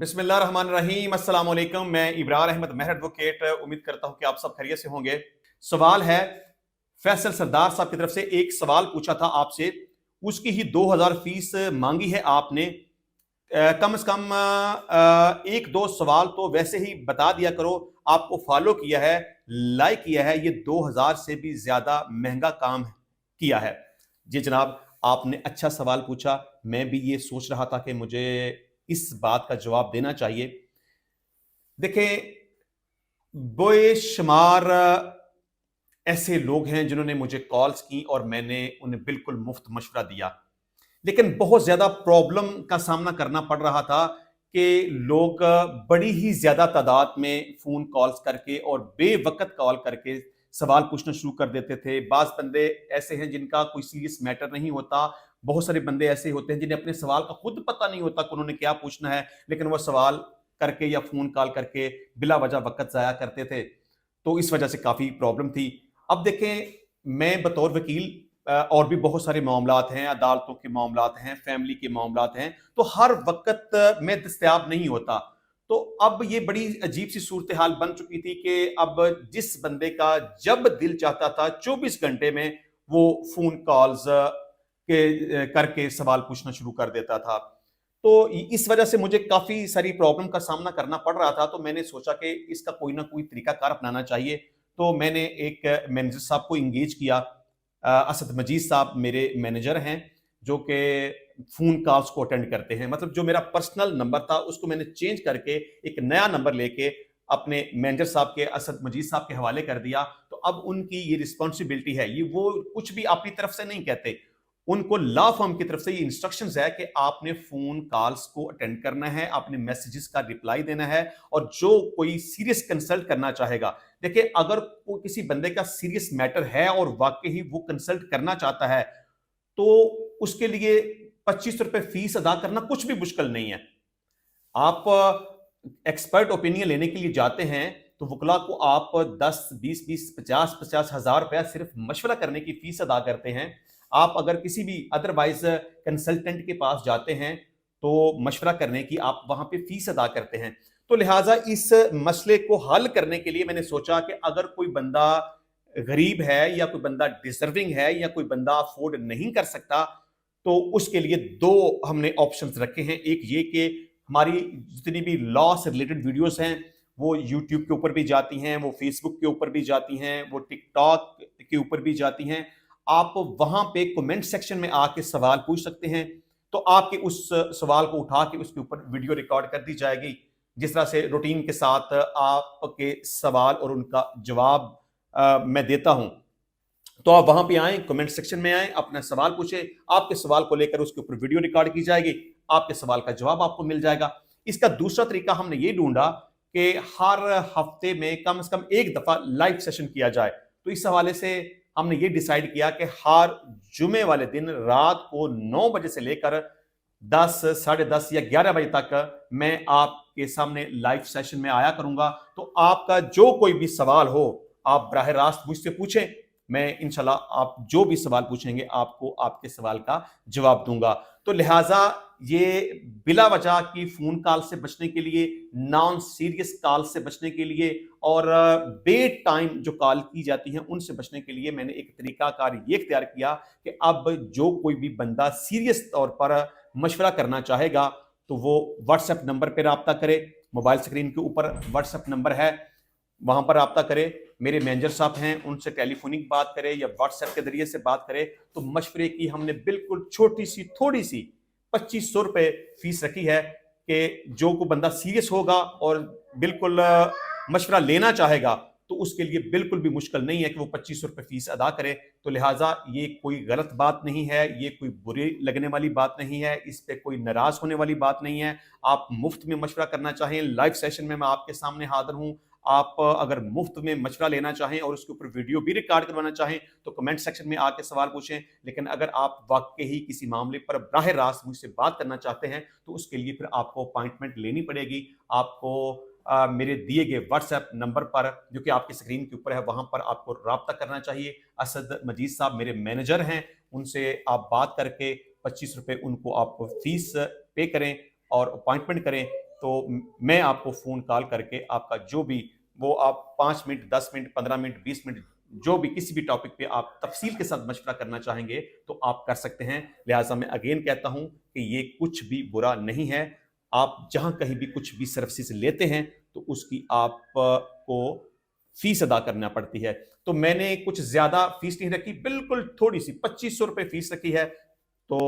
बिस्मिल्लाहिर्रहमानिर्रहीम, अस्सलाम वालेकुम। मैं इब्रार अहमद मेहर एडवोकेट उम्मीद करता हूं कि आप सब खैरियत से होंगे। सवाल है, फैसल सरदार साहब की तरफ से एक सवाल पूछा था आपसे, उसकी ही 2000 फीस मांगी है आपने। कम से कम एक दो सवाल तो वैसे ही बता दिया करो। आपको फॉलो किया है, लाइक किया है, ये 2000 से भी ज्यादा महंगा काम किया है। जी जनाब, आपने अच्छा सवाल पूछा। मैं भी ये सोच रहा था कि मुझे इस बात का जवाब देना चाहिए। देखें, बेशुमार ऐसे लोग हैं जिन्होंने मुझे कॉल्स की और मैंने उन्हें बिल्कुल मुफ्त मशवरा दिया, लेकिन बहुत ज्यादा प्रॉब्लम का सामना करना पड़ रहा था कि लोग बड़ी ही ज्यादा तादाद में फोन कॉल्स करके और बेवकत कॉल करके सवाल पूछना शुरू कर देते थे। बाज बंदे ऐसे हैं जिनका कोई सीरियस मैटर नहीं होता, बहुत सारे बंदे ऐसे होते हैं जिन्हें अपने सवाल का खुद पता नहीं होता कि उन्होंने क्या पूछना है, लेकिन वो सवाल करके या फोन कॉल करके बिला वजह वक्त जाया करते थे। तो इस वजह से काफी प्रॉब्लम थी। अब देखें, मैं बतौर वकील और भी बहुत सारे मामलात हैं, अदालतों के मामलात हैं, फैमिली के मामलात हैं, तो हर वक्त मैं दस्तयाब नहीं होता। तो अब ये बड़ी अजीब सी सूरत हाल बन चुकी थी कि अब जिस बंदे का जब दिल चाहता था 24 घंटे में वो फोन कॉल्स के करके सवाल पूछना शुरू कर देता था। तो इस वजह से मुझे काफी सारी प्रॉब्लम का सामना करना पड़ रहा था। तो मैंने सोचा कि इसका कोई ना कोई तरीकाकार अपनाना चाहिए। तो मैंने एक मैनेजर साहब को इंगेज किया। असद मजीद साहब मेरे मैनेजर हैं, जो कि फोन कॉल्स को अटेंड करते हैं। मतलब जो मेरा पर्सनल नंबर था उसको मैंने चेंज करके एक नया नंबर लेके अपने मैनेजर साहब के, असद मजीद साहब के हवाले कर दिया। तो अब उनकी ये रिस्पॉन्सिबिलिटी है, ये वो कुछ भी अपनी तरफ से नहीं कहते, उनको लॉ फर्म की तरफ से ये इंस्ट्रक्शंस है कि आपने फोन कॉल्स को अटेंड करना है, आपने मैसेजेस का रिप्लाई देना है, और जो कोई सीरियस कंसल्ट करना चाहेगा, देखिए अगर कोई किसी बंदे का सीरियस मैटर है और वाकई ही वो कंसल्ट करना चाहता है, तो उसके लिए 25 रुपए फीस अदा करना कुछ भी मुश्किल नहीं है। आप एक्सपर्ट ओपिनियन लेने के लिए जाते हैं तो वकला को आप 10 20 20 50 50 हजार रुपया सिर्फ मशवरा करने की फीस अदा करते हैं। आप अगर किसी भी अदरवाइज कंसल्टेंट के पास जाते हैं तो मशवरा करने की आप वहां पे फीस अदा करते हैं। तो लिहाजा इस मसले को हल करने के लिए मैंने सोचा कि अगर कोई बंदा गरीब है या कोई बंदा डिजर्विंग है या कोई बंदा अफोर्ड नहीं कर सकता, तो उसके लिए दो हमने ऑप्शंस रखे हैं। एक ये कि हमारी जितनी भी लॉ से रिलेटेड वीडियोस हैं वो यूट्यूब के ऊपर भी जाती हैं, वो फेसबुक के ऊपर भी जाती हैं, वो टिकटॉक के ऊपर भी जाती हैं। आप वहां पे कमेंट सेक्शन में आके सवाल पूछ सकते हैं, तो आपके उस सवाल को उठा के उसके ऊपर वीडियो रिकॉर्ड कर दी जाएगी, जिस तरह से रूटीन के साथ आपके सवाल और उनका जवाब मैं देता हूं। तो आप वहां पे आए, कमेंट सेक्शन में आए, अपना सवाल पूछे, आपके सवाल को लेकर उसके ऊपर वीडियो रिकॉर्ड की जाएगी, आपके सवाल का जवाब आपको मिल जाएगा। इसका दूसरा तरीका हमने ये ढूंढा कि हर हफ्ते में कम से कम एक दफा लाइव सेशन किया जाए। तो इस हवाले से हमने ये डिसाइड किया कि हर जुमे वाले दिन रात को 9 बजे से लेकर 10 साढ़े 10 या 11 बजे तक मैं आपके सामने लाइव सेशन में आया करूंगा। तो आपका जो कोई भी सवाल हो आप बराह रास्त मुझसे पूछें, मैं इंशाल्लाह आप जो भी सवाल पूछेंगे आपको आपके सवाल का जवाब दूंगा। तो लिहाजा ये बिला वजह की फोन कॉल से बचने के लिए, नॉन सीरियस कॉल से बचने के लिए और बे टाइम जो कॉल की जाती हैं उनसे बचने के लिए मैंने एक तरीकाकार ये इख्तियार किया कि अब जो कोई भी बंदा सीरियस तौर पर मशवरा करना चाहेगा तो वो व्हाट्सएप नंबर पर रब्ता करे। मोबाइल स्क्रीन के ऊपर व्हाट्सएप नंबर है, वहां पर रब्ता करे। मेरे मैनेजर साहब हैं, उनसे टेलीफोनिक बात करें या व्हाट्सएप के जरिए से बात करें। तो मशवरे की हमने बिल्कुल छोटी सी थोड़ी सी 2500 रुपए फीस रखी है कि जो कोई बंदा सीरियस होगा और बिल्कुल मशवरा लेना चाहेगा तो उसके लिए बिल्कुल भी मुश्किल नहीं है कि वो 2500 रुपए फीस अदा करे। तो लिहाजा ये कोई गलत बात नहीं है, ये कोई बुरी लगने वाली बात नहीं है, इस पे कोई नाराज होने वाली बात नहीं है। आप मुफ्त में मशवरा करना चाहें, लाइव सेशन में मैं आपके सामने हाजिर हूं। आप अगर मुफ्त में मशवरा लेना चाहें और उसके ऊपर वीडियो भी रिकॉर्ड करवाना चाहें तो कमेंट सेक्शन में आके सवाल पूछें। लेकिन अगर आप वाकई ही किसी मामले पर बराह रास्त मुझसे बात करना चाहते हैं तो उसके लिए फिर आपको अपॉइंटमेंट लेनी पड़ेगी। आपको मेरे दिए गए व्हाट्सएप नंबर पर, जो कि आपकी स्क्रीन के ऊपर है, वहां पर आपको रब्ता करना चाहिए। असद मजीद साहब मेरे मैनेजर हैं, उनसे आप बात करके 25 रुपए उनको आप फीस पे करें और अपॉइंटमेंट करें। तो मैं आपको फ़ोन कॉल करके आपका जो भी, वो आप 5 मिनट, 10 मिनट, 15 मिनट, 20 मिनट, जो भी किसी भी टॉपिक पे आप तफ़सील के साथ मशवरा करना चाहेंगे तो आप कर सकते हैं। लिहाज़ा मैं अगेन कहता हूँ कि ये कुछ भी बुरा नहीं है। आप जहाँ कहीं भी कुछ भी सर्विसेज़ लेते हैं तो उसकी आपको फ़ीस अदा करना पड़ती है। तो मैंने कुछ ज़्यादा फ़ीस नहीं रखी, बिल्कुल थोड़ी-सी ₹2500 फ़ीस रखी है। तो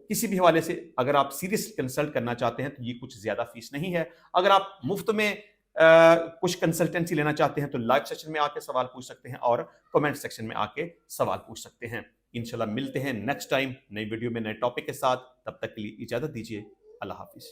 किसी भी हवाले से अगर आप सीरियस कंसल्ट करना चाहते हैं तो ये कुछ ज़्यादा फ़ीस नहीं है। अगर आप मुफ़्त में कुछ कंसल्टेंसी लेना चाहते हैं तो लाइव सेशन में आके सवाल पूछ सकते हैं और कमेंट सेक्शन में आके सवाल पूछ सकते हैं। इंशाल्लाह मिलते हैं नेक्स्ट टाइम नई वीडियो में नए टॉपिक के साथ। तब तक के लिए इजाज़त दीजिए। अल्लाह हाफ़िज़।